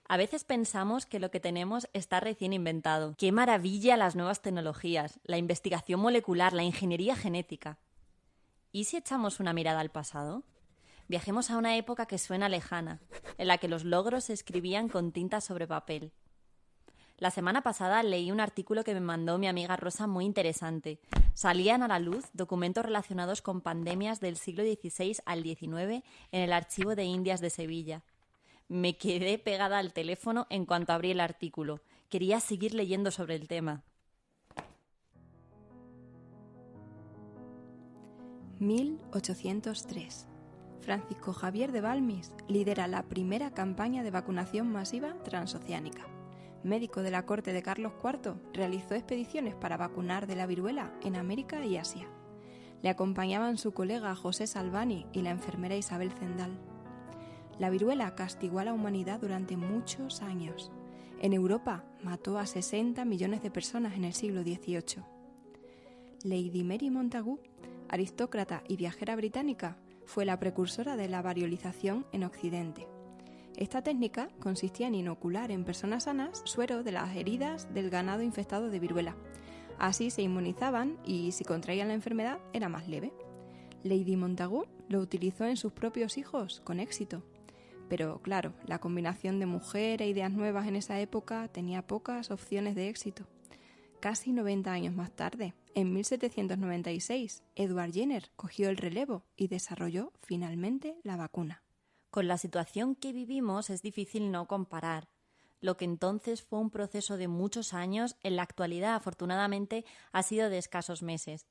A veces pensamos que lo que tenemos está recién inventado. ¡Qué maravilla las nuevas tecnologías, la investigación molecular, la ingeniería genética! ¿Y si echamos una mirada al pasado? Viajemos a una época que suena lejana, en la que los logros se escribían con tinta sobre papel. La semana pasada leí un artículo que me mandó mi amiga Rosa muy interesante. Salían a la luz documentos relacionados con pandemias del siglo XVI al XIX en el Archivo de Indias de Sevilla. Me quedé pegada al teléfono en cuanto abrí el artículo. Quería seguir leyendo sobre el tema. 1803. Francisco Javier de Balmis lidera la primera campaña de vacunación masiva transoceánica. Médico de la corte de Carlos IV, realizó expediciones para vacunar de la viruela en América y Asia. Le acompañaban su colega José Salvani y la enfermera Isabel Zendal. La viruela castigó a la humanidad durante muchos años. En Europa mató a 60 millones de personas en el siglo XVIII. Lady Mary Montagu, aristócrata y viajera británica, fue la precursora de la variolización en Occidente. Esta técnica consistía en inocular en personas sanas suero de las heridas del ganado infectado de viruela. Así se inmunizaban y si contraían la enfermedad era más leve. Lady Montagu lo utilizó en sus propios hijos con éxito. Pero claro, la combinación de mujer e ideas nuevas en esa época tenía pocas opciones de éxito. Casi 90 años más tarde, en 1796, Edward Jenner cogió el relevo y desarrolló finalmente la vacuna. Con la situación que vivimos es difícil no comparar. Lo que entonces fue un proceso de muchos años, en la actualidad, afortunadamente, ha sido de escasos meses.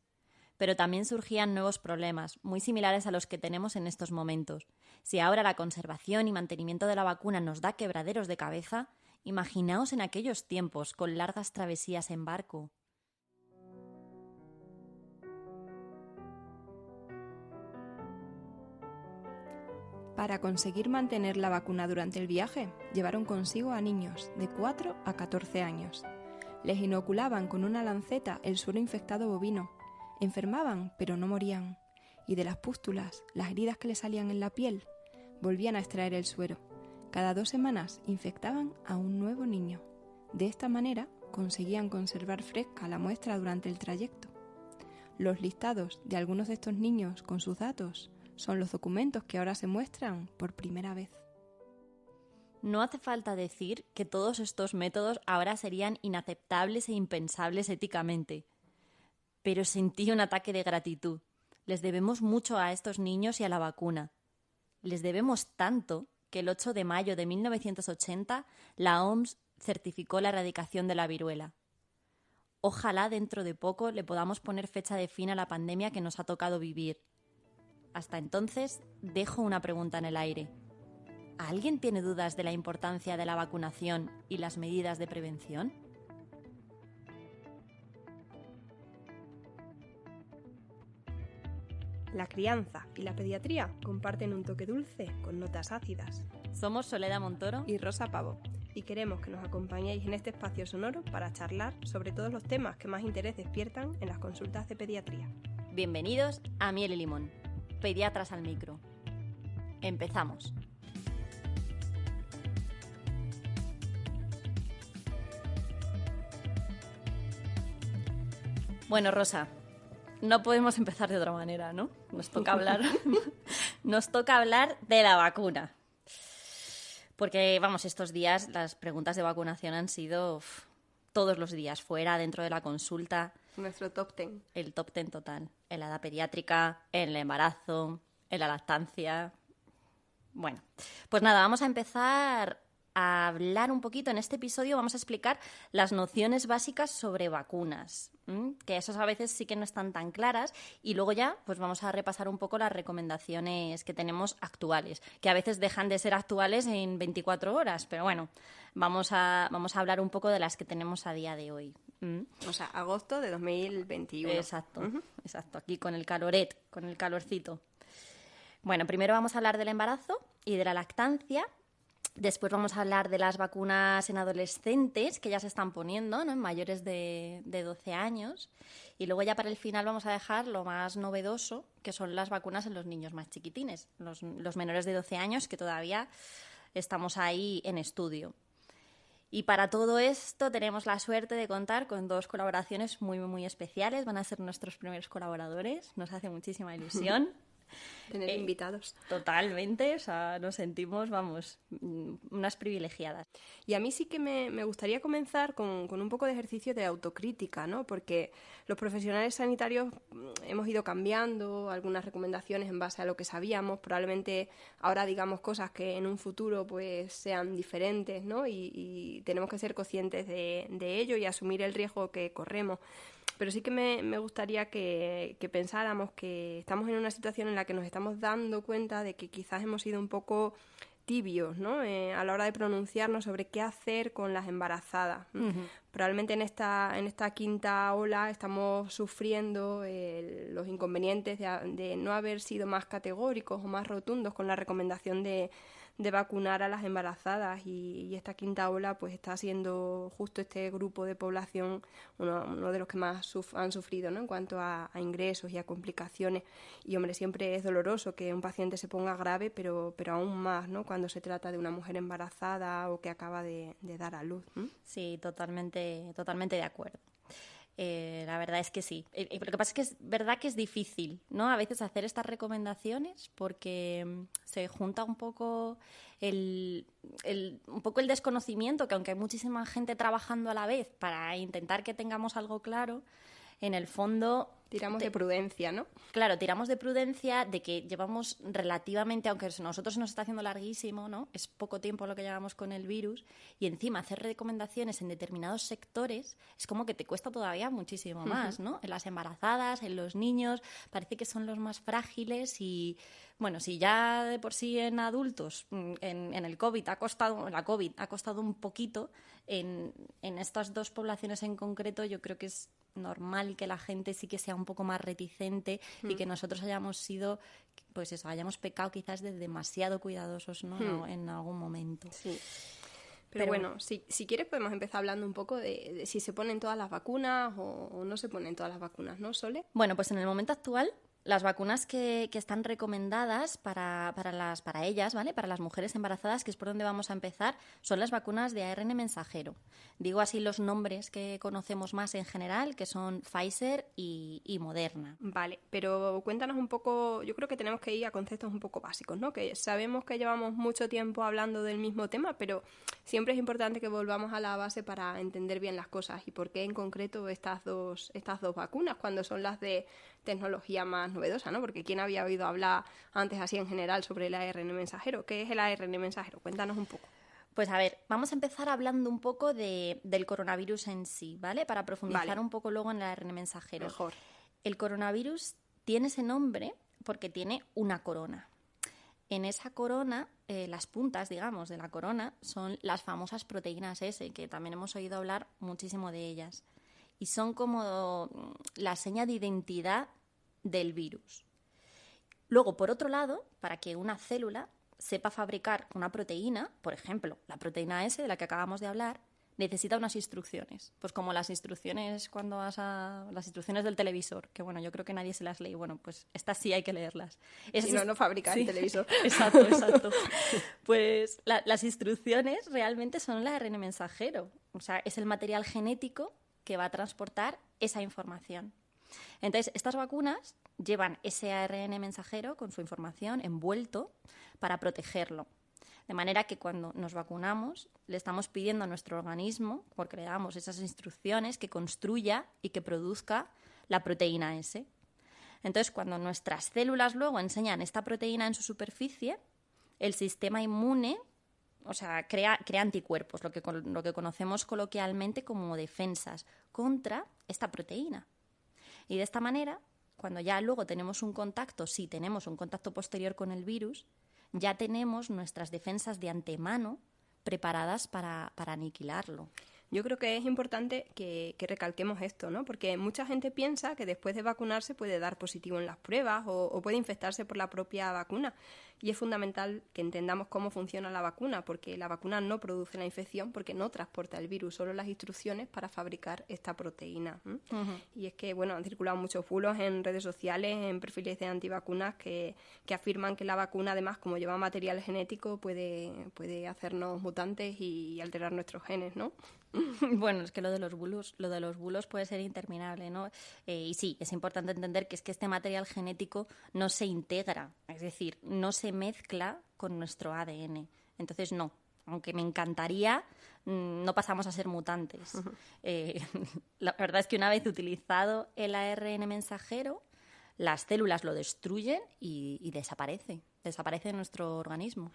Pero también surgían nuevos problemas, muy similares a los que tenemos en estos momentos. Si ahora la conservación y mantenimiento de la vacuna nos da quebraderos de cabeza, imaginaos en aquellos tiempos, con largas travesías en barco. Para conseguir mantener la vacuna durante el viaje, llevaron consigo a niños de 4 a 14 años. Les inoculaban con una lanceta el suero infectado bovino. Enfermaban, pero no morían. Y de las pústulas, las heridas que les salían en la piel, volvían a extraer el suero. Cada 2 semanas infectaban a un nuevo niño. De esta manera conseguían conservar fresca la muestra durante el trayecto. Los listados de algunos de estos niños con sus datos son los documentos que ahora se muestran por primera vez. No hace falta decir que todos estos métodos ahora serían inaceptables e impensables éticamente. Pero sentí un ataque de gratitud. Les debemos mucho a estos niños y a la vacuna. Les debemos tanto que el 8 de mayo de 1980 la OMS certificó la erradicación de la viruela. Ojalá dentro de poco le podamos poner fecha de fin a la pandemia que nos ha tocado vivir. Hasta entonces, dejo una pregunta en el aire. ¿Alguien tiene dudas de la importancia de la vacunación y las medidas de prevención? La crianza y la pediatría comparten un toque dulce con notas ácidas. Somos Soledad Montoro y Rosa Pavo, y queremos que nos acompañéis en este espacio sonoro para charlar sobre todos los temas que más interés despiertan en las consultas de pediatría. Bienvenidos a Miel y Limón, pediatras al micro. Empezamos. Bueno, Rosa, no podemos empezar de otra manera, ¿no? Nos toca hablar de la vacuna. Porque, vamos, estos días las preguntas de vacunación han sido todos los días, fuera, dentro de la consulta. Nuestro top 10. El top 10 total. En la edad pediátrica, en el embarazo, en la lactancia. Bueno, pues nada, vamos a empezar a hablar un poquito. En este episodio vamos a explicar las nociones básicas sobre vacunas, que esas a veces sí que no están tan claras, y luego ya pues vamos a repasar un poco las recomendaciones que tenemos actuales, que a veces dejan de ser actuales en 24 horas, pero bueno, vamos a hablar un poco de las que tenemos a día de hoy. O sea, agosto de 2021. Exacto, exacto, aquí con el caloret, con el calorcito. Bueno, primero vamos a hablar del embarazo y de la lactancia. Después vamos a hablar de las vacunas en adolescentes que ya se están poniendo, ¿no? En mayores de 12 años. Y luego ya para el final vamos a dejar lo más novedoso, que son las vacunas en los niños más chiquitines, los menores de 12 años, que todavía estamos ahí en estudio. Y para todo esto tenemos la suerte de contar con 2 colaboraciones muy, muy especiales. Van a ser nuestros primeros colaboradores. Nos hace muchísima ilusión. Tener invitados. Totalmente, o sea, nos sentimos, vamos, unas privilegiadas. Y a mí sí que me gustaría comenzar con un poco de ejercicio de autocrítica, ¿no? Porque los profesionales sanitarios hemos ido cambiando algunas recomendaciones en base a lo que sabíamos. Probablemente ahora digamos cosas que en un futuro pues sean diferentes, ¿no? Y tenemos que ser conscientes de ello y asumir el riesgo que corremos. Pero sí que me gustaría que pensáramos que estamos en una situación en la que nos estamos dando cuenta de que quizás hemos sido un poco tibios, ¿no? A la hora de pronunciarnos sobre qué hacer con las embarazadas. Uh-huh. Probablemente en esta quinta ola estamos sufriendo los inconvenientes de no haber sido más categóricos o más rotundos con la recomendación de vacunar a las embarazadas y esta quinta ola pues está siendo justo este grupo de población uno de los que más han sufrido, ¿no? En cuanto a ingresos y a complicaciones. Y hombre, siempre es doloroso que un paciente se ponga grave, pero aún más, ¿no? Cuando se trata de una mujer embarazada o que acaba de dar a luz. Sí, totalmente de acuerdo. La verdad es que sí. Lo que pasa es que es verdad que es difícil, ¿no? A veces hacer estas recomendaciones porque se junta un poco el desconocimiento, que aunque hay muchísima gente trabajando a la vez para intentar que tengamos algo claro, en el fondo... Tiramos de prudencia, ¿no? Claro, tiramos de prudencia, de que llevamos relativamente, aunque a nosotros se nos está haciendo larguísimo, ¿no? Es poco tiempo lo que llevamos con el virus, y encima hacer recomendaciones en determinados sectores es como que te cuesta todavía muchísimo más, ¿no? En las embarazadas, en los niños, parece que son los más frágiles y... Bueno, si ya de por sí en adultos, en el COVID la COVID ha costado un poquito, en estas 2 poblaciones en concreto yo creo que es normal que la gente sí que sea un poco más reticente y que nosotros hayamos sido, pues eso, hayamos pecado quizás de demasiado cuidadosos, ¿no? En algún momento. Sí. Pero bueno, si quieres podemos empezar hablando un poco de si se ponen todas las vacunas o no se ponen todas las vacunas, ¿no, Sole? Bueno, pues en el momento actual las vacunas que están recomendadas para ellas, ¿vale? Para las mujeres embarazadas, que es por donde vamos a empezar, son las vacunas de ARN mensajero. Digo así los nombres que conocemos más en general, que son Pfizer y Moderna. Vale, pero cuéntanos un poco, yo creo que tenemos que ir a conceptos un poco básicos, ¿no? Que sabemos que llevamos mucho tiempo hablando del mismo tema, pero siempre es importante que volvamos a la base para entender bien las cosas y por qué en concreto estas dos vacunas, cuando son las de tecnología más novedosa, ¿no? Porque ¿quién había oído hablar antes así en general sobre el ARN mensajero? ¿Qué es el ARN mensajero? Cuéntanos un poco. Pues a ver, vamos a empezar hablando un poco del coronavirus en sí, ¿vale? Para profundizar un poco luego en el ARN mensajero. Mejor. El coronavirus tiene ese nombre porque tiene una corona. En esa corona, las puntas, digamos, de la corona son las famosas proteínas S, que también hemos oído hablar muchísimo de ellas. Y son como la seña de identidad del virus. Luego, por otro lado, para que una célula sepa fabricar una proteína, por ejemplo, la proteína S de la que acabamos de hablar, necesita unas instrucciones. Pues como las instrucciones cuando vas a... las instrucciones del televisor, que bueno, yo creo que nadie se las lee. Bueno, pues estas sí hay que leerlas. Si no fabrica el televisor. Exacto. Pues las instrucciones realmente son el ARN mensajero. O sea, es el material genético que va a transportar esa información. Entonces, estas vacunas llevan ese ARN mensajero con su información envuelto para protegerlo. De manera que cuando nos vacunamos le estamos pidiendo a nuestro organismo, porque le damos esas instrucciones, que construya y que produzca la proteína S. Entonces, cuando nuestras células luego enseñan esta proteína en su superficie, el sistema inmune, o sea, crea anticuerpos, lo que conocemos coloquialmente como defensas, contra esta proteína. Y de esta manera, cuando ya luego tenemos un contacto, si tenemos un contacto posterior con el virus, ya tenemos nuestras defensas de antemano preparadas para aniquilarlo. Yo creo que es importante que recalquemos esto, ¿no? Porque mucha gente piensa que después de vacunarse puede dar positivo en las pruebas o puede infectarse por la propia vacuna. Y es fundamental que entendamos cómo funciona la vacuna, porque la vacuna no produce la infección porque no transporta el virus, solo las instrucciones para fabricar esta proteína. Y es que, bueno, han circulado muchos bulos en redes sociales, en perfiles de antivacunas que afirman que la vacuna, además, como lleva material genético, puede hacernos mutantes y alterar nuestros genes, ¿no? Bueno, es que lo de los bulos puede ser interminable, ¿no? Y sí, es importante entender que es que este material genético no se integra, es decir, no se mezcla con nuestro ADN. Entonces, no, aunque me encantaría, no pasamos a ser mutantes. La verdad es que una vez utilizado el ARN mensajero, las células lo destruyen y desaparece de nuestro organismo.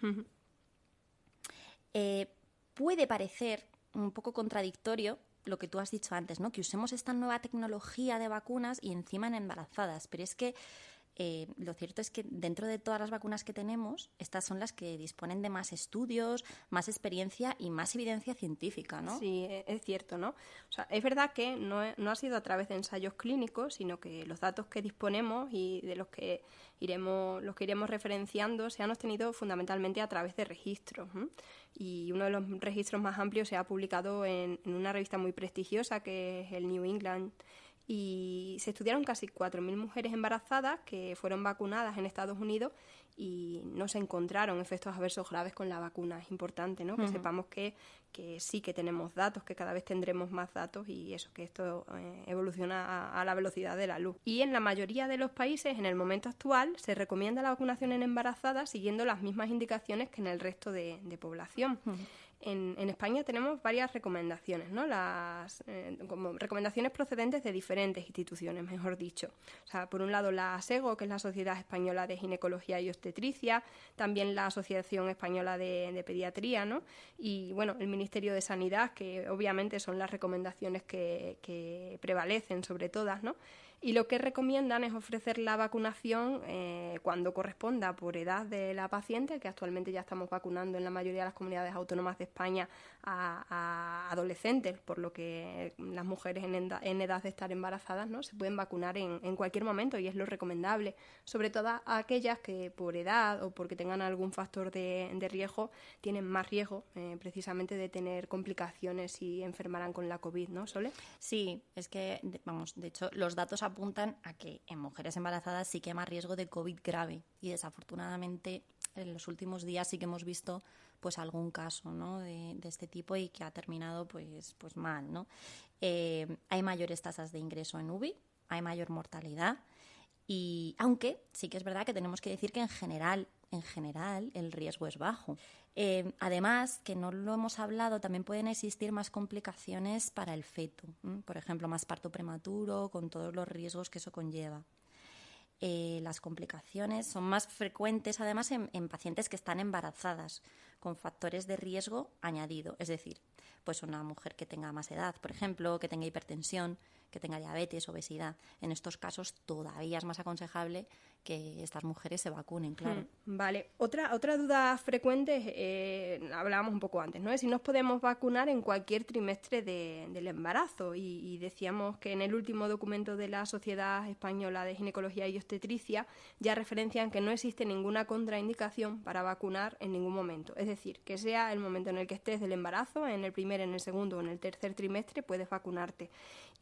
Puede parecer un poco contradictorio lo que tú has dicho antes, ¿no? Que usemos esta nueva tecnología de vacunas y encima en embarazadas, pero es que lo cierto es que dentro de todas las vacunas que tenemos, estas son las que disponen de más estudios, más experiencia y más evidencia científica, ¿no? Sí, es cierto, ¿no? O sea, es verdad que no ha sido a través de ensayos clínicos, sino que los datos que disponemos y de los que iremos referenciando se han obtenido fundamentalmente a través de registros. Y uno de los registros más amplios se ha publicado en una revista muy prestigiosa que es el New England. Y se estudiaron casi 4.000 mujeres embarazadas que fueron vacunadas en Estados Unidos y no se encontraron efectos adversos graves con la vacuna. Es importante, ¿no? Que sepamos que sí que tenemos datos, que cada vez tendremos más datos y eso, que esto evoluciona a la velocidad de la luz. Y en la mayoría de los países, en el momento actual, se recomienda la vacunación en embarazadas siguiendo las mismas indicaciones que en el resto de población. En España tenemos varias recomendaciones, ¿no? Como recomendaciones procedentes de diferentes instituciones, mejor dicho. O sea, por un lado la ASEGO, que es la Sociedad Española de Ginecología y Obstetricia, también la Asociación Española de Pediatría, ¿no? Y, bueno, el Ministerio de Sanidad, que obviamente son las recomendaciones que prevalecen sobre todas, ¿no? Y lo que recomiendan es ofrecer la vacunación cuando corresponda por edad de la paciente, que actualmente ya estamos vacunando en la mayoría de las comunidades autónomas de España a adolescentes, por lo que las mujeres en edad de estar embarazadas, ¿no? Se pueden vacunar en cualquier momento y es lo recomendable, sobre todo a aquellas que por edad o porque tengan algún factor de riesgo tienen más riesgo precisamente de tener complicaciones y enfermarán con la COVID, ¿no, Sole? Sí, es que, vamos, de hecho, los datos apuntan a que en mujeres embarazadas sí que hay más riesgo de COVID grave y desafortunadamente en los últimos días sí que hemos visto pues algún caso, ¿no? de este tipo y que ha terminado pues mal, ¿no? Hay mayores tasas de ingreso en UBI, hay mayor mortalidad y aunque sí que es verdad que tenemos que decir que en general el riesgo es bajo. Además, que no lo hemos hablado, también pueden existir más complicaciones para el feto, por ejemplo, más parto prematuro, con todos los riesgos que eso conlleva. Las complicaciones son más frecuentes, además, en pacientes que están embarazadas, con factores de riesgo añadido, es decir, pues una mujer que tenga más edad, por ejemplo, que tenga hipertensión, que tenga diabetes, obesidad. En estos casos todavía es más aconsejable que estas mujeres se vacunen, claro. Vale. Otra duda frecuente, hablábamos un poco antes, ¿no? Es si nos podemos vacunar en cualquier trimestre del embarazo. Y decíamos que en el último documento de la Sociedad Española de Ginecología y Obstetricia ya referencian que no existe ninguna contraindicación para vacunar en ningún momento. Es decir, que sea el momento en el que estés del embarazo, en el primer, en el segundo o en el tercer trimestre, puedes vacunarte.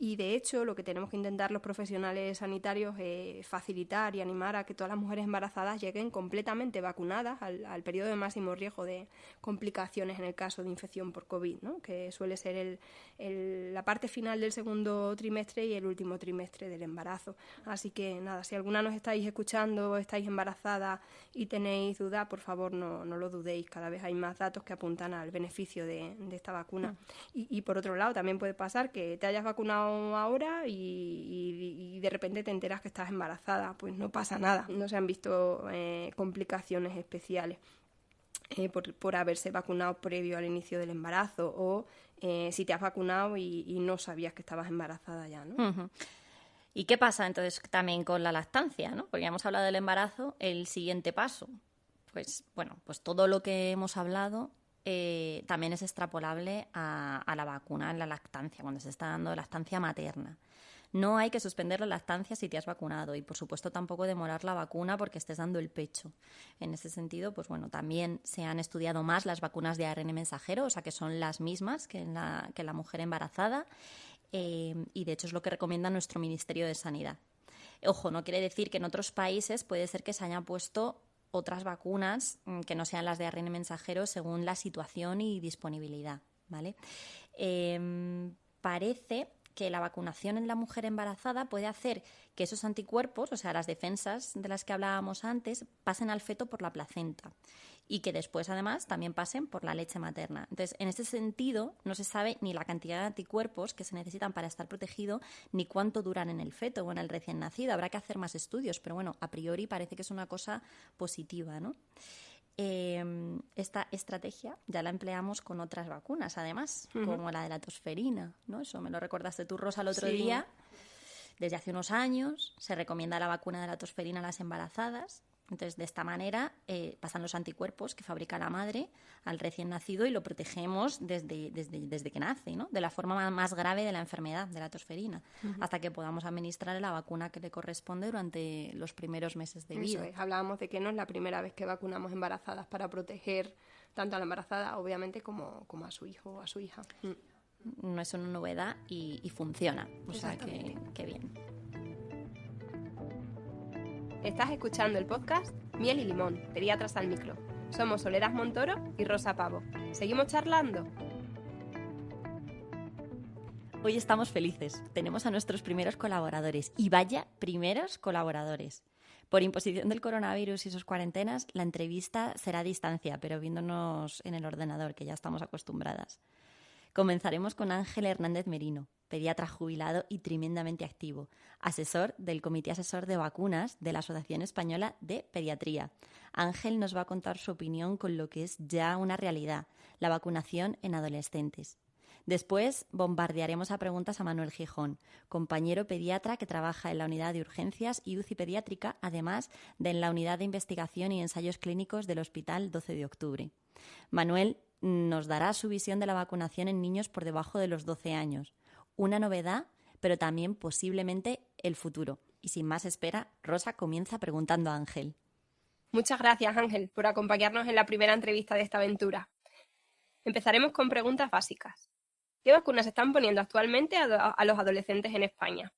Y de hecho, lo que tenemos que intentar los profesionales sanitarios es facilitar y animar a que todas las mujeres embarazadas lleguen completamente vacunadas al periodo de máximo riesgo de complicaciones en el caso de infección por COVID, ¿no? Que suele ser la parte final del segundo trimestre y el último trimestre del embarazo. Así que nada, si alguna nos estáis escuchando, estáis embarazadas y tenéis dudas, por favor no lo dudéis. Cada vez hay más datos que apuntan al beneficio de esta vacuna. Y por otro lado, también puede pasar que te hayas vacunado ahora y de repente te enteras que estás embarazada. Pues no pasa nada, no se han visto complicaciones especiales por haberse vacunado previo al inicio del embarazo o si te has vacunado y no sabías que estabas embarazada ya, ¿no? ¿Y qué pasa entonces también con la lactancia, ¿no? Porque ya hemos hablado del embarazo, el siguiente paso. Pues bueno, pues todo lo que hemos hablado también es extrapolable a la vacuna en la lactancia, cuando se está dando lactancia materna. No hay que suspender la lactancia si te has vacunado y, por supuesto, tampoco demorar la vacuna porque estés dando el pecho. En ese sentido, pues bueno, también se han estudiado más las vacunas de ARN mensajero, o sea, que son las mismas que la mujer embarazada, y de hecho es lo que recomienda nuestro Ministerio de Sanidad. Ojo, no quiere decir que en otros países puede ser que se hayan puesto otras vacunas que no sean las de ARN mensajero según la situación y disponibilidad, ¿vale? Parece que la vacunación en la mujer embarazada puede hacer que esos anticuerpos, o sea, las defensas de las que hablábamos antes, pasen al feto por la placenta y que después, además, también pasen por la leche materna. Entonces, en ese sentido, no se sabe ni la cantidad de anticuerpos que se necesitan para estar protegido, ni cuánto duran en el feto o en el recién nacido. Habrá que hacer más estudios, pero bueno, a priori parece que es una cosa positiva, ¿no? Esta estrategia ya la empleamos con otras vacunas, además, como la de la tosferina, ¿no? Eso me lo recordaste tú, Rosa, el otro día. Desde hace unos años se recomienda la vacuna de la tosferina a las embarazadas. Entonces, de esta manera pasan los anticuerpos que fabrica la madre al recién nacido y lo protegemos desde que nace, ¿no? De la forma más grave de la enfermedad, de la tosferina, hasta que podamos administrar la vacuna que le corresponde durante los primeros meses de vida. Eso es, hablábamos de que no es la primera vez que vacunamos embarazadas para proteger tanto a la embarazada, obviamente, como a su hijo o a su hija. No es una novedad y funciona, o sea que bien. Estás escuchando el podcast Miel y Limón, Pediatras al Micro. Somos Soledad Montoro y Rosa Pavo. ¿Seguimos charlando? Hoy estamos felices. Tenemos a nuestros primeros colaboradores. Y vaya primeros colaboradores. Por imposición del coronavirus y sus cuarentenas, la entrevista será a distancia, pero viéndonos en el ordenador, que ya estamos acostumbradas. Comenzaremos con Ángel Hernández Merino, pediatra jubilado y tremendamente activo, asesor del Comité Asesor de Vacunas de la Asociación Española de Pediatría. Ángel nos va a contar su opinión con lo que es ya una realidad, la vacunación en adolescentes. Después bombardearemos a preguntas a Manuel Gijón, compañero pediatra que trabaja en la unidad de urgencias y UCI pediátrica, además de en la unidad de investigación y ensayos clínicos del Hospital 12 de Octubre. Manuel nos dará su visión de la vacunación en niños por debajo de los 12 años. Una novedad, pero también posiblemente el futuro. Y sin más espera, Rosa comienza preguntando a Ángel. Muchas gracias, Ángel, por acompañarnos en la primera entrevista de esta aventura. Empezaremos con preguntas básicas. ¿Qué vacunas se están poniendo actualmente a los adolescentes en España?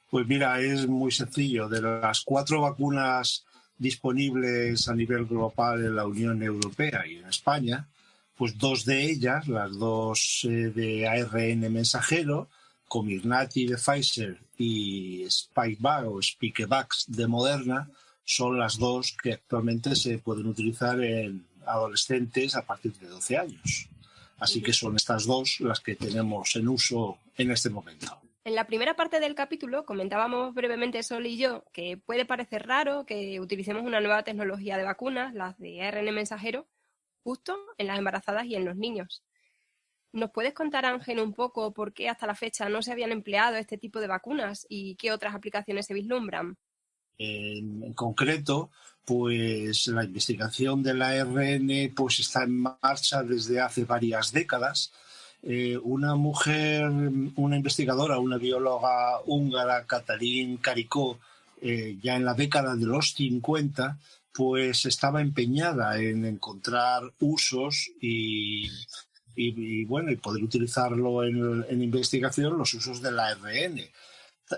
Pues mira, es muy sencillo. De las 4 vacunas disponibles a nivel global en la Unión Europea y en España, pues 2 de ellas, las 2 de ARN mensajero, Comirnaty de Pfizer y Spikevax o Spikevax de Moderna, son las 2 que actualmente se pueden utilizar en adolescentes a partir de 12 años. Así que son estas 2 las que tenemos en uso en este momento. En la primera parte del capítulo comentábamos brevemente Sol y yo que puede parecer raro que utilicemos una nueva tecnología de vacunas, las de ARN mensajero, justo en las embarazadas y en los niños. ¿Nos puedes contar, Ángel, un poco por qué hasta la fecha no se habían empleado este tipo de vacunas y qué otras aplicaciones se vislumbran? En concreto, pues la investigación del ARN pues está en marcha desde hace varias décadas. Una mujer, una investigadora, una bióloga húngara, Katalin Karikó, ya en la década de los 50, pues estaba empeñada en encontrar usos y poder utilizarlo en investigación, los usos del ARN.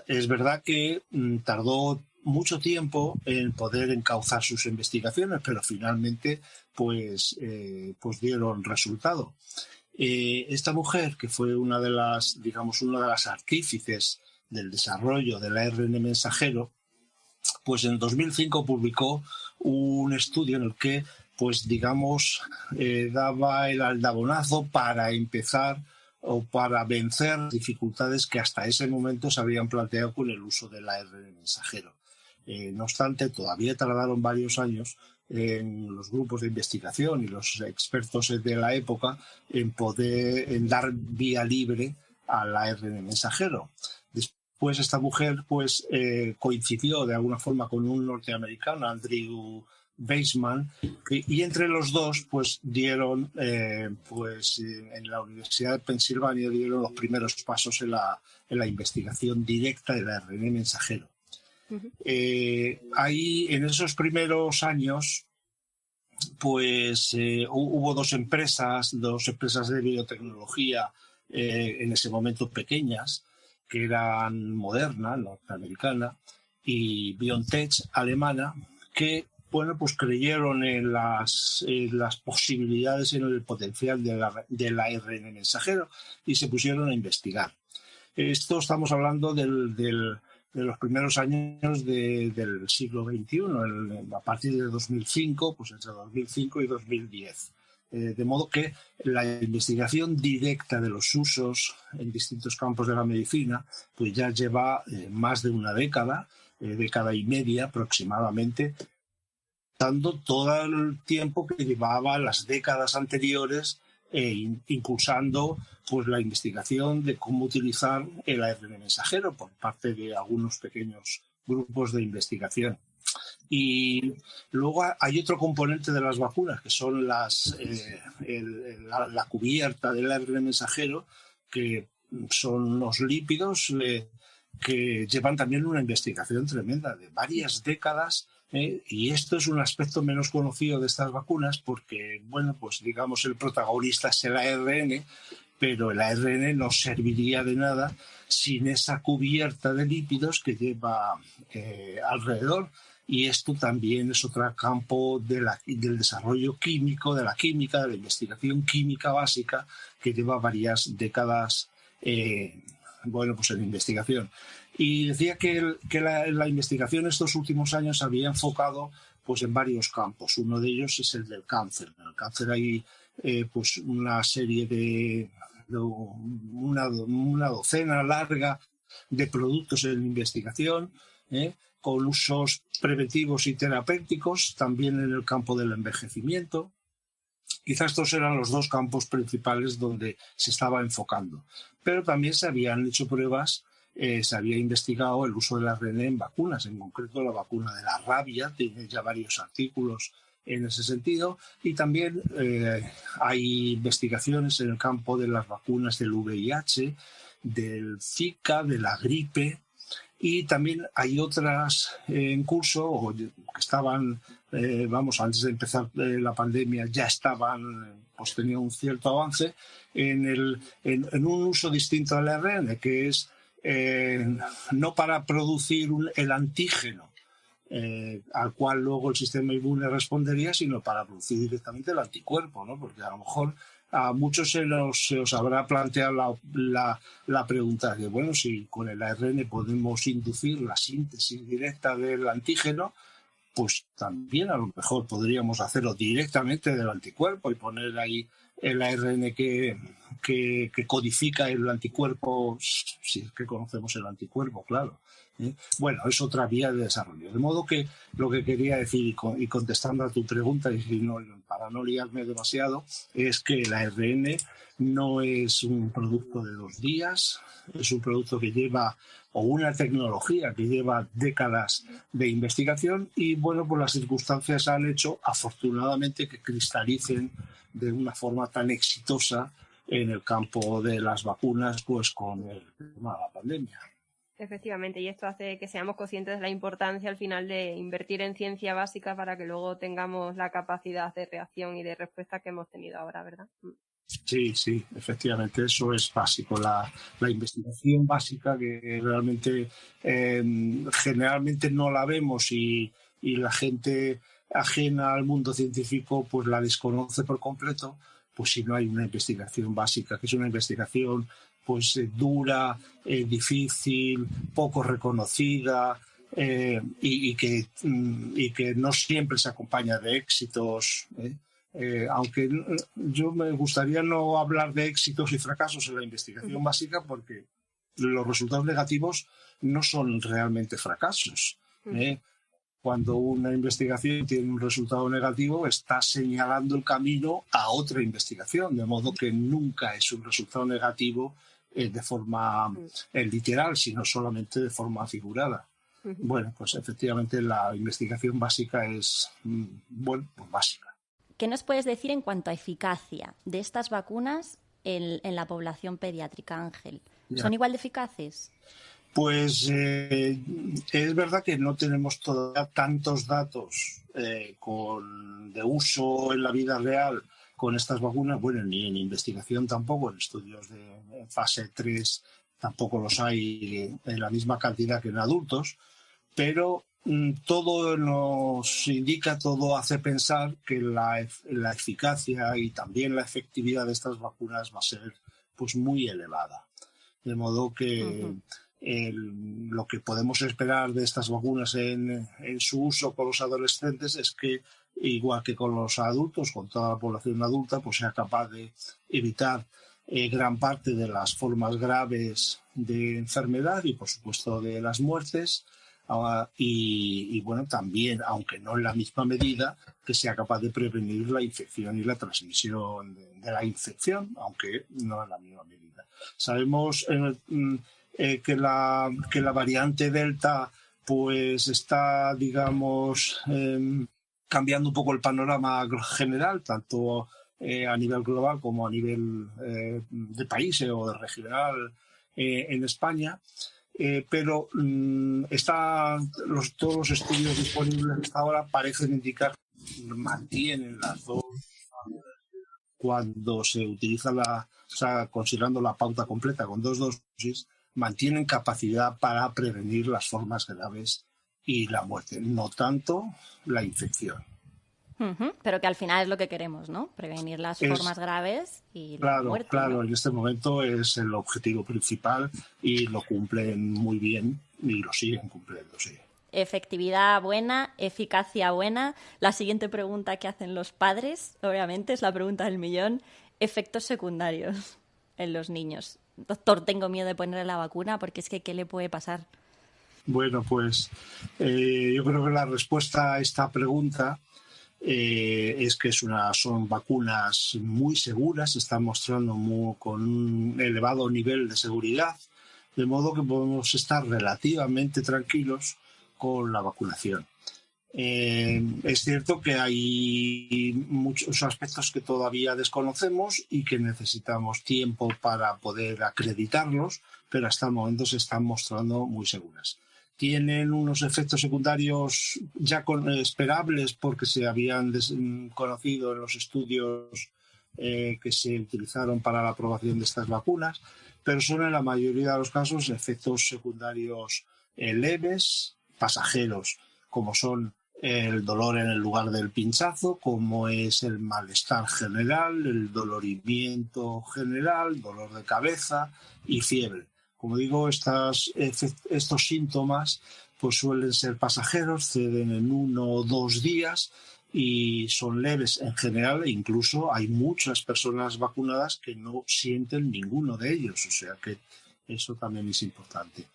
Es verdad que tardó mucho tiempo en poder encauzar sus investigaciones, pero finalmente pues dieron resultado. Esta mujer, que fue una de las artífices del desarrollo del ARN mensajero, pues en 2005 publicó un estudio en el que daba el aldabonazo para empezar o para vencer dificultades que hasta ese momento se habían planteado con el uso del ARN mensajero. No obstante, todavía tardaron varios años en los grupos de investigación y los expertos de la época en dar vía libre al ARN mensajero. Después esta mujer coincidió de alguna forma con un norteamericano, Andrew Weizmann, y entre los dos pues dieron en la Universidad de Pensilvania dieron los primeros pasos en la investigación directa del ARN mensajero. Ahí en esos primeros años pues hubo dos empresas de biotecnología en ese momento pequeñas, que eran Moderna, norteamericana, y BioNTech, alemana, que pues creyeron en las posibilidades, en el potencial del ARN mensajero y se pusieron a investigar. Esto estamos hablando de los primeros años del siglo XXI, a partir de 2005, pues entre 2005 y 2010. De modo que la investigación directa de los usos en distintos campos de la medicina pues ya lleva más de una década y media aproximadamente, dando todo el tiempo que llevaba las décadas anteriores impulsando pues la investigación de cómo utilizar el ARN mensajero por parte de algunos pequeños grupos de investigación. Y luego hay otro componente de las vacunas, que son la cubierta del ARN mensajero, que son los lípidos que llevan también una investigación tremenda de varias décadas. Y esto es un aspecto menos conocido de estas vacunas porque, pues digamos, el protagonista es el ARN, pero el ARN no serviría de nada sin esa cubierta de lípidos que lleva alrededor. Y esto también es otro campo del desarrollo químico, de la investigación química básica, que lleva varias décadas pues en investigación. Y decía que la investigación estos últimos años se había enfocado pues en varios campos. Uno de ellos es el del cáncer. En el cáncer hay pues una serie de una docena larga de productos en investigación, con usos preventivos y terapéuticos, también en el campo del envejecimiento. Quizás estos eran los dos campos principales donde se estaba enfocando. Pero también se habían hecho pruebas, se había investigado el uso del ARN en vacunas, en concreto la vacuna de la rabia, tiene ya varios artículos en ese sentido, y también hay investigaciones en el campo de las vacunas del VIH, del Zika, de la gripe, y también hay otras en curso o que estaban, antes de empezar la pandemia ya estaban, pues tenían un cierto avance en un uso distinto del ARN, que es no para producir el antígeno al cual luego el sistema inmune respondería, sino para producir directamente el anticuerpo, ¿no? Porque a lo mejor a muchos se os habrá planteado la pregunta de, bueno, si con el ARN podemos inducir la síntesis directa del antígeno, pues también a lo mejor podríamos hacerlo directamente del anticuerpo y poner ahí el ARN que codifica el anticuerpo, si es que conocemos el anticuerpo, claro. Bueno, es otra vía de desarrollo. De modo que lo que quería decir, y contestando a tu pregunta, y para no liarme demasiado, es que el ARN no es un producto de 2 días, es un producto que lleva, o una tecnología que lleva décadas de investigación, y bueno, pues las circunstancias han hecho, afortunadamente, que cristalicen de una forma tan exitosa en el campo de las vacunas, pues con el tema de la pandemia. Efectivamente, y esto hace que seamos conscientes de la importancia al final de invertir en ciencia básica para que luego tengamos la capacidad de reacción y de respuesta que hemos tenido ahora, ¿verdad? Sí, efectivamente, eso es básico, la investigación básica que realmente generalmente no la vemos y la gente ajena al mundo científico pues la desconoce por completo, pues si no hay una investigación básica, que es una investigación pues dura, difícil, poco reconocida y que no siempre se acompaña de éxitos. Aunque yo me gustaría no hablar de éxitos y fracasos en la investigación básica, porque los resultados negativos no son realmente fracasos. Cuando una investigación tiene un resultado negativo, está señalando el camino a otra investigación, de modo que nunca es un resultado negativo de forma literal, sino solamente de forma figurada. Bueno, pues efectivamente la investigación básica es, bueno, pues básica. ¿Qué nos puedes decir en cuanto a eficacia de estas vacunas en la población pediátrica, Ángel? ¿Son igual de eficaces? Pues es verdad que no tenemos todavía tantos datos de uso en la vida real con estas vacunas, bueno, ni en investigación tampoco, en estudios de fase 3 tampoco los hay en la misma cantidad que en adultos, pero todo nos indica, todo hace pensar que la eficacia y también la efectividad de estas vacunas va a ser pues muy elevada. De modo que lo que podemos esperar de estas vacunas en su uso con los adolescentes es que, igual que con los adultos, con toda la población adulta, pues sea capaz de evitar gran parte de las formas graves de enfermedad y, por supuesto, de las muertes. Y bueno, también, aunque no en la misma medida, que sea capaz de prevenir la infección y la transmisión de la infección, aunque no en la misma medida. Sabemos que la variante Delta pues está, digamos, cambiando un poco el panorama general, tanto a nivel global como a nivel de países o de regional en España. Pero todos los estudios disponibles hasta ahora parecen indicar que mantienen las dos cuando se utiliza considerando la pauta completa con 2 dosis, mantienen capacidad para prevenir las formas graves y la muerte, no tanto la infección. Pero que al final es lo que queremos, ¿no? Prevenir las formas graves y la muerte. Claro, ¿no? en este momento es el objetivo principal y lo cumplen muy bien y lo siguen cumpliendo, sí. Efectividad buena, eficacia buena. La siguiente pregunta que hacen los padres, obviamente, es la pregunta del millón. Efectos secundarios en los niños. Doctor, tengo miedo de ponerle la vacuna porque es que ¿qué le puede pasar? Bueno, pues yo creo que la respuesta a esta pregunta es que son vacunas muy seguras, se están mostrando con un elevado nivel de seguridad, de modo que podemos estar relativamente tranquilos con la vacunación. Es cierto que hay muchos aspectos que todavía desconocemos y que necesitamos tiempo para poder acreditarlos, pero hasta el momento se están mostrando muy seguras. Tienen unos efectos secundarios ya esperables porque se habían conocido en los estudios que se utilizaron para la aprobación de estas vacunas, pero son en la mayoría de los casos efectos secundarios leves, pasajeros, como son el dolor en el lugar del pinchazo, como es el malestar general, el dolorimiento general, dolor de cabeza y fiebre. Como digo, estos síntomas pues suelen ser pasajeros, ceden en 1 o 2 días y son leves en general, e incluso hay muchas personas vacunadas que no sienten ninguno de ellos, o sea que eso también es importante.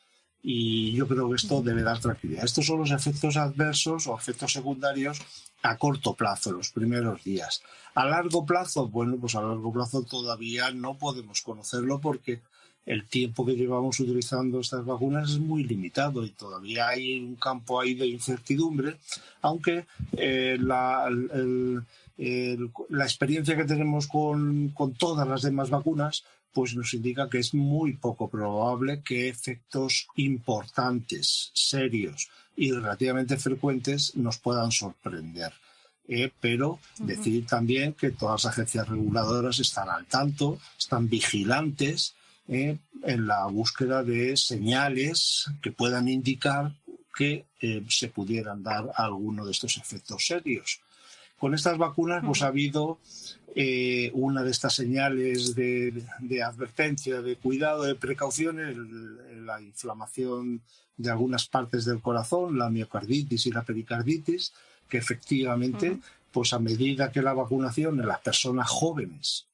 Y yo creo que esto debe dar tranquilidad. Estos son los efectos adversos o efectos secundarios a corto plazo, los primeros días. A largo plazo, bueno, pues a largo plazo todavía no podemos conocerlo porque el tiempo que llevamos utilizando estas vacunas es muy limitado y todavía hay un campo ahí de incertidumbre, aunque la experiencia que tenemos con todas las demás vacunas pues nos indica que es muy poco probable que efectos importantes, serios y relativamente frecuentes nos puedan sorprender. Pero decir también que todas las agencias reguladoras están al tanto, están vigilantes en la búsqueda de señales que puedan indicar que se pudieran dar alguno de estos efectos serios. Con estas vacunas pues ha habido una de estas señales de advertencia, de cuidado, de precaución, la inflamación de algunas partes del corazón, la miocarditis y la pericarditis, que efectivamente, pues a medida que la vacunación en las personas jóvenes,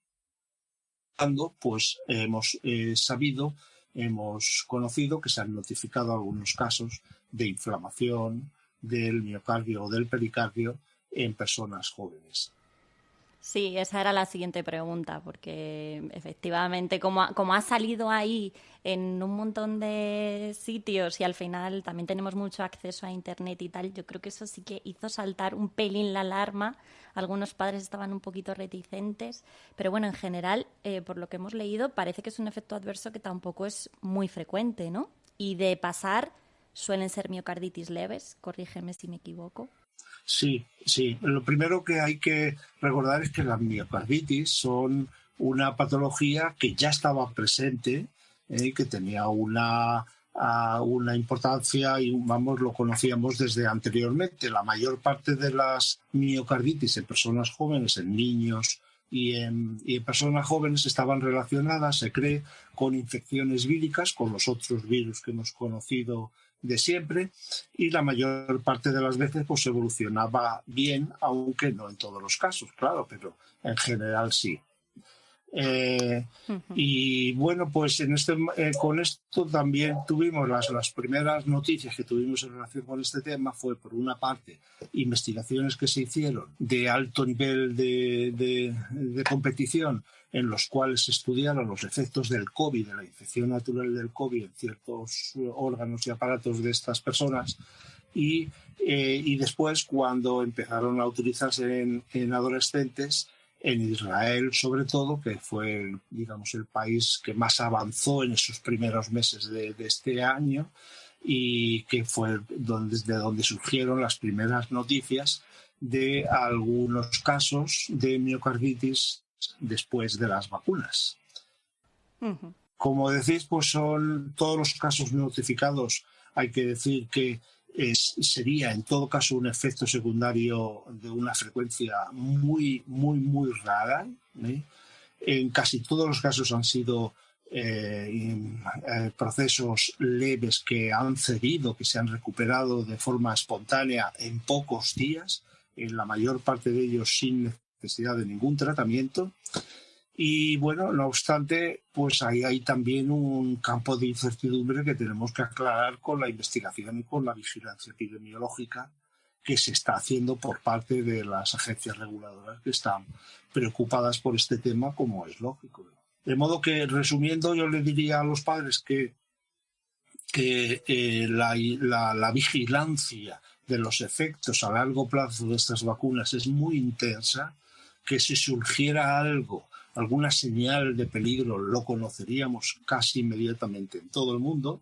pues hemos conocido que se han notificado algunos casos de inflamación del miocardio o del pericardio en personas jóvenes. Sí, esa era la siguiente pregunta, porque efectivamente, como ha salido ahí en un montón de sitios y al final también tenemos mucho acceso a Internet y tal, yo creo que eso sí que hizo saltar un pelín la alarma. Algunos padres estaban un poquito reticentes, pero bueno, en general, por lo que hemos leído, parece que es un efecto adverso que tampoco es muy frecuente, ¿no? Y de pasar, suelen ser miocarditis leves, corrígeme si me equivoco. Sí, sí. Lo primero que hay que recordar es que las miocarditis son una patología que ya estaba presente, que tenía una importancia y vamos, lo conocíamos desde anteriormente. La mayor parte de las miocarditis en personas jóvenes, en niños y en personas jóvenes estaban relacionadas, se cree, con infecciones víricas, con los otros virus que hemos conocido de siempre, y la mayor parte de las veces pues evolucionaba bien, aunque no en todos los casos, claro, pero en general sí. Y bueno, pues con esto también tuvimos las primeras noticias que tuvimos en relación con este tema fue, por una parte, investigaciones que se hicieron de alto nivel de competición en los cuales se estudiaron los efectos del COVID, de la infección natural del COVID en ciertos órganos y aparatos de estas personas. Y después, cuando empezaron a utilizarse en adolescentes, en Israel sobre todo, que fue, digamos, el país que más avanzó en esos primeros meses de este año y que fue desde donde surgieron las primeras noticias de algunos casos de miocarditis después de las vacunas. Como decís, pues son todos los casos notificados. Hay que decir que sería en todo caso un efecto secundario de una frecuencia muy, muy, muy rara. En casi todos los casos han sido procesos leves que han cedido, que se han recuperado de forma espontánea en pocos días, en la mayor parte de ellos sin necesidad de ningún tratamiento. Y bueno, no obstante, pues ahí hay también un campo de incertidumbre que tenemos que aclarar con la investigación y con la vigilancia epidemiológica que se está haciendo por parte de las agencias reguladoras que están preocupadas por este tema, como es lógico. De modo que, resumiendo, yo le diría a los padres que la vigilancia de los efectos a largo plazo de estas vacunas es muy intensa, que si surgiera alguna señal de peligro, lo conoceríamos casi inmediatamente en todo el mundo,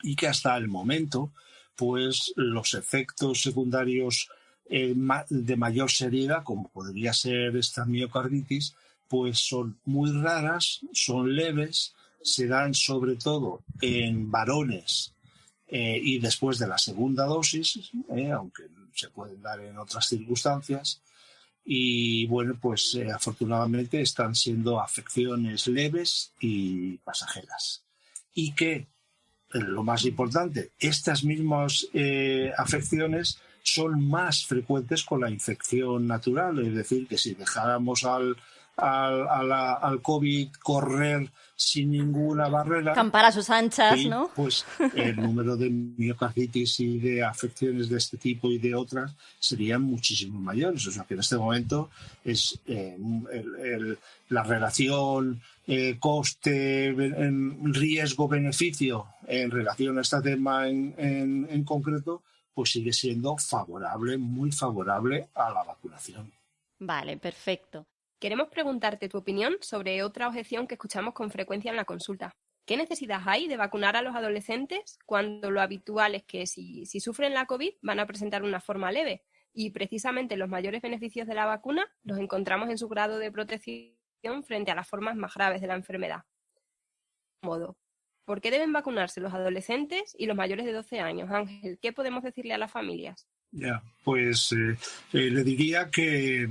y que hasta el momento, pues los efectos secundarios de mayor seriedad, como podría ser esta miocarditis, pues son muy raras, son leves, se dan sobre todo en varones y después de la segunda dosis, aunque se pueden dar en otras circunstancias. Y bueno, pues afortunadamente están siendo afecciones leves y pasajeras. Y que, lo más importante, estas mismas afecciones son más frecuentes con la infección natural. Es decir, que si dejáramos al COVID correr sin ninguna barrera, campar a sus anchas, sí, ¿no? pues el número de miocarditis y de afecciones de este tipo y de otras serían muchísimo mayores. O sea que en este momento es la relación coste, riesgo-beneficio en relación a este tema en concreto, pues sigue siendo favorable, muy favorable a la vacunación. Vale, perfecto. Queremos preguntarte tu opinión sobre otra objeción que escuchamos con frecuencia en la consulta. ¿Qué necesidad hay de vacunar a los adolescentes cuando lo habitual es que si sufren la COVID van a presentar una forma leve? Y precisamente los mayores beneficios de la vacuna los encontramos en su grado de protección frente a las formas más graves de la enfermedad. ¿Por qué deben vacunarse los adolescentes y los mayores de 12 años? Ángel, ¿qué podemos decirle a las familias? Pues le diría que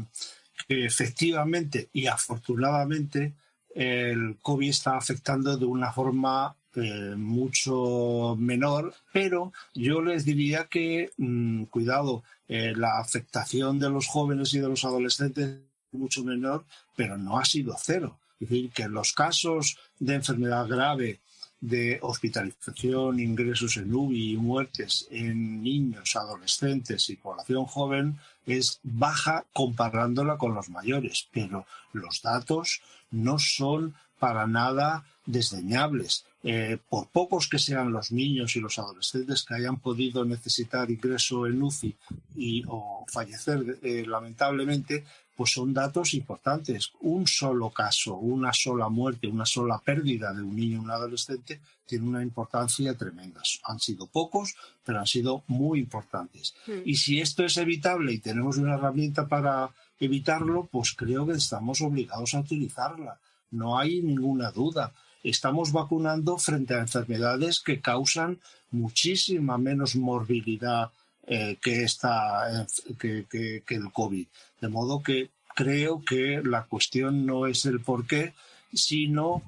efectivamente y afortunadamente el COVID está afectando de una forma mucho menor, pero yo les diría que cuidado, la afectación de los jóvenes y de los adolescentes es mucho menor, pero no ha sido cero. Es decir, que los casos de enfermedad grave de hospitalización, ingresos en UBI y muertes en niños, adolescentes y población joven es baja comparándola con los mayores, pero los datos no son para nada desdeñables. Por pocos que sean los niños y los adolescentes que hayan podido necesitar ingreso en UCI o fallecer lamentablemente, pues son datos importantes. Un solo caso, una sola muerte, una sola pérdida de un niño o un adolescente tiene una importancia tremenda. Han sido pocos, pero han sido muy importantes. Y si esto es evitable y tenemos una herramienta para evitarlo, pues creo que estamos obligados a utilizarla. No hay ninguna duda. Estamos vacunando frente a enfermedades que causan muchísima menos morbilidad que el COVID. De modo que creo que la cuestión no es el por qué, sino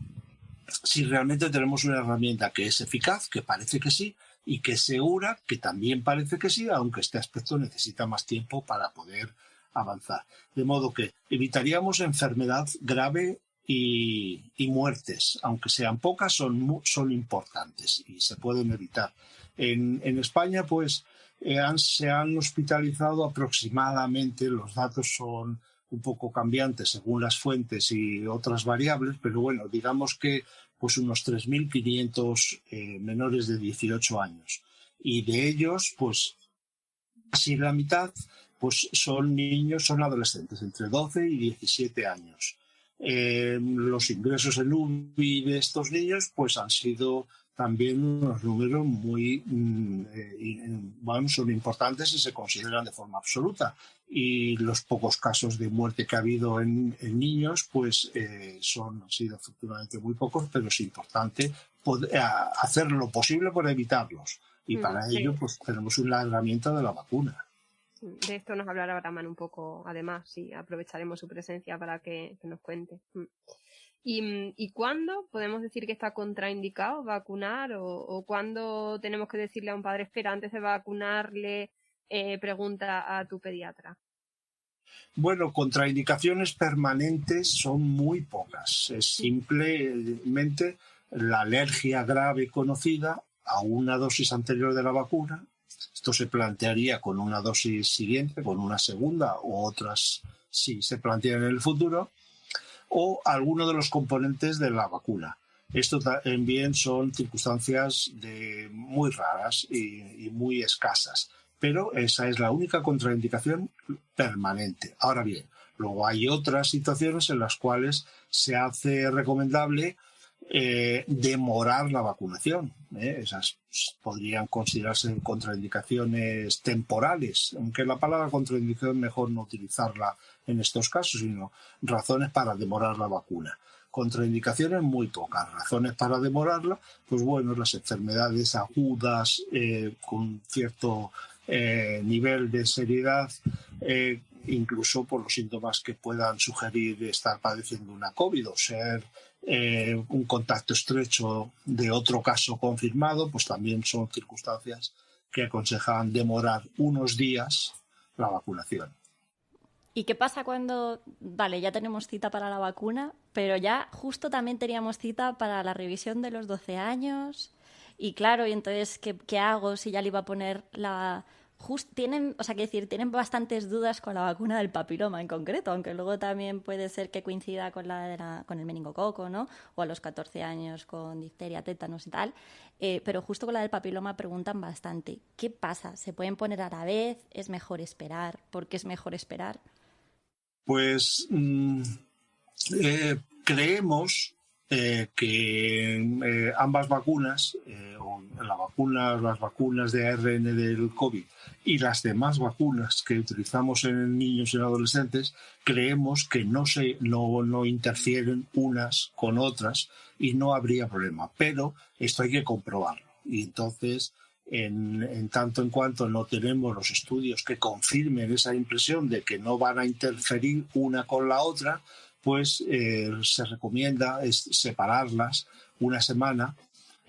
si realmente tenemos una herramienta que es eficaz, que parece que sí, y que es segura, que también parece que sí, aunque este aspecto necesita más tiempo para poder avanzar. De modo que evitaríamos enfermedad grave y muertes, aunque sean pocas, son importantes y se pueden evitar. En España, pues, se han hospitalizado aproximadamente, los datos son un poco cambiantes según las fuentes y otras variables, pero bueno, digamos que pues unos 3.500 menores de 18 años. Y de ellos, pues casi la mitad pues son niños, son adolescentes, entre 12 y 17 años. Los ingresos en UBI de estos niños pues han sido también unos números muy son importantes y se consideran de forma absoluta. Y los pocos casos de muerte que ha habido en niños pues han sido efectivamente muy pocos, pero es importante hacer lo posible por evitarlos. Y para ello pues tenemos una herramienta de la vacuna. De esto nos hablará ahora Manu un poco, además, sí, aprovecharemos su presencia para que nos cuente. ¿Y cuándo podemos decir que está contraindicado vacunar o cuándo tenemos que decirle a un padre, espera, antes de vacunarle, pregunta a tu pediatra? Bueno, contraindicaciones permanentes son muy pocas. Es simplemente la alergia grave conocida a una dosis anterior de la vacuna. Esto se plantearía con una dosis siguiente, con una segunda o otras si se plantean en el futuro, o alguno de los componentes de la vacuna. Esto también son circunstancias muy raras y muy escasas, pero esa es la única contraindicación permanente. Ahora bien, luego hay otras situaciones en las cuales se hace recomendable demorar la vacunación. Esas podrían considerarse contraindicaciones temporales, aunque la palabra contraindicación mejor no utilizarla en estos casos, sino razones para demorar la vacuna. Contraindicaciones muy pocas, razones para demorarla, pues bueno, las enfermedades agudas con cierto nivel de seriedad, incluso por los síntomas que puedan sugerir estar padeciendo una COVID o ser un contacto estrecho de otro caso confirmado, pues también son circunstancias que aconsejan demorar unos días la vacunación. ¿Y qué pasa cuando, vale, ya tenemos cita para la vacuna, pero ya justo también teníamos cita para la revisión de los 12 años? Y claro, y entonces, ¿qué hago si ya le iba a poner la... tienen bastantes dudas con la vacuna del papiloma en concreto, aunque luego también puede ser que coincida con con el meningococo, ¿no? O a los 14 años con difteria, tétanos y tal. Pero justo con la del papiloma preguntan bastante. ¿Qué pasa? ¿Se pueden poner a la vez? ¿Es mejor esperar? ¿Por qué es mejor esperar? Pues creemos que ambas vacunas, las vacunas de ARN del COVID y las demás vacunas que utilizamos en niños y en adolescentes, creemos que no interfieren unas con otras y no habría problema. Pero esto hay que comprobarlo. Y entonces, en tanto en cuanto no tenemos los estudios que confirmen esa impresión de que no van a interferir una con la otra, pues se recomienda separarlas una semana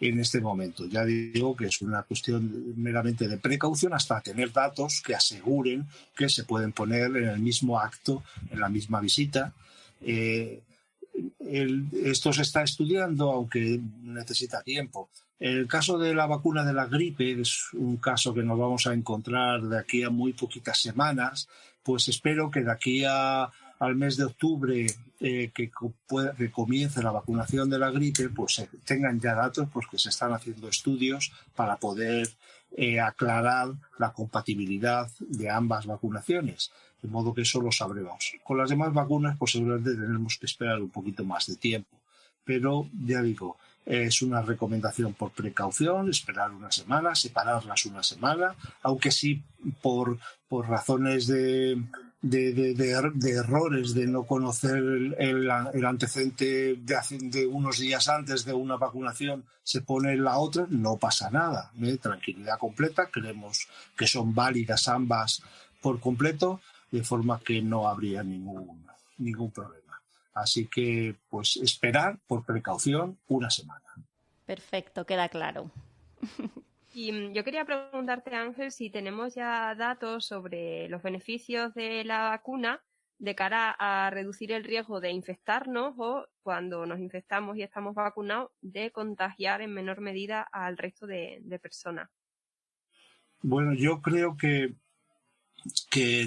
en este momento. Ya digo que es una cuestión meramente de precaución hasta tener datos que aseguren que se pueden poner en el mismo acto, en la misma visita. esto se está estudiando, aunque necesita tiempo. El caso de la vacuna de la gripe es un caso que nos vamos a encontrar de aquí a muy poquitas semanas. Pues espero que de aquí al mes de octubre, que comience la vacunación de la gripe, pues se tengan ya datos, pues que se están haciendo estudios para poder aclarar la compatibilidad de ambas vacunaciones. De modo que eso lo sabremos. Con las demás vacunas, pues seguramente tenemos que esperar un poquito más de tiempo. Pero ya digo, es una recomendación por precaución, esperar una semana, separarlas una semana, aunque sí por razones de errores, de no conocer el antecedente de unos días antes de una vacunación, se pone la otra, no pasa nada. Tranquilidad completa, creemos que son válidas ambas por completo, de forma que no habría ningún problema. Así que, pues, esperar por precaución una semana. Perfecto, queda claro. Y yo quería preguntarte, Ángel, si tenemos ya datos sobre los beneficios de la vacuna de cara a reducir el riesgo de infectarnos o, cuando nos infectamos y estamos vacunados, de contagiar en menor medida al resto de personas. Bueno, yo creo que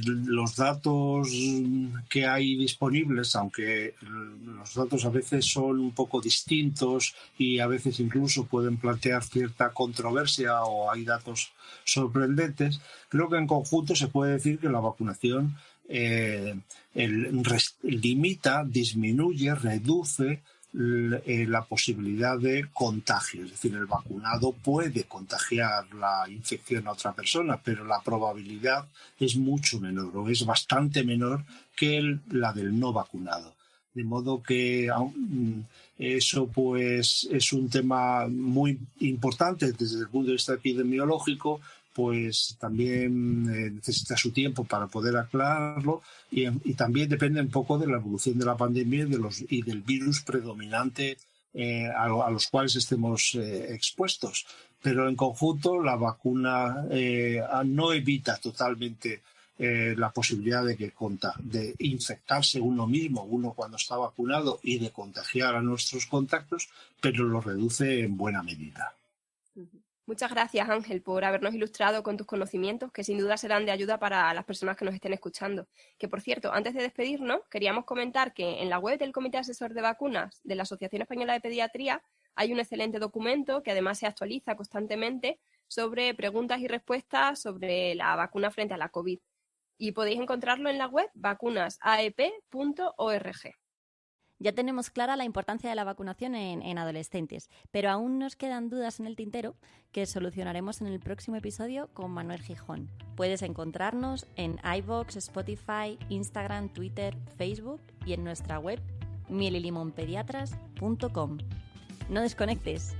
los datos que hay disponibles, aunque los datos a veces son un poco distintos y a veces incluso pueden plantear cierta controversia o hay datos sorprendentes, creo que en conjunto se puede decir que la vacunación limita, disminuye, reduce la posibilidad de contagio. Es decir, el vacunado puede contagiar la infección a otra persona, pero la probabilidad es mucho menor o es bastante menor que la del no vacunado. De modo que eso pues es un tema muy importante desde el punto de vista epidemiológico, pues también necesita su tiempo para poder aclararlo y también depende un poco de la evolución de la pandemia y del virus predominante a los cuales estemos expuestos. Pero en conjunto la vacuna no evita totalmente la posibilidad de infectarse uno mismo, uno cuando está vacunado, y de contagiar a nuestros contactos, pero lo reduce en buena medida. Muchas gracias, Ángel, por habernos ilustrado con tus conocimientos, que sin duda serán de ayuda para las personas que nos estén escuchando. Que, por cierto, antes de despedirnos, queríamos comentar que en la web del Comité Asesor de Vacunas de la Asociación Española de Pediatría hay un excelente documento que además se actualiza constantemente sobre preguntas y respuestas sobre la vacuna frente a la COVID. Y podéis encontrarlo en la web vacunasaep.org. Ya tenemos clara la importancia de la vacunación en adolescentes, pero aún nos quedan dudas en el tintero que solucionaremos en el próximo episodio con Manuel Gijón. Puedes encontrarnos en iVoox, Spotify, Instagram, Twitter, Facebook y en nuestra web mielylimonpediatras.com. No desconectes.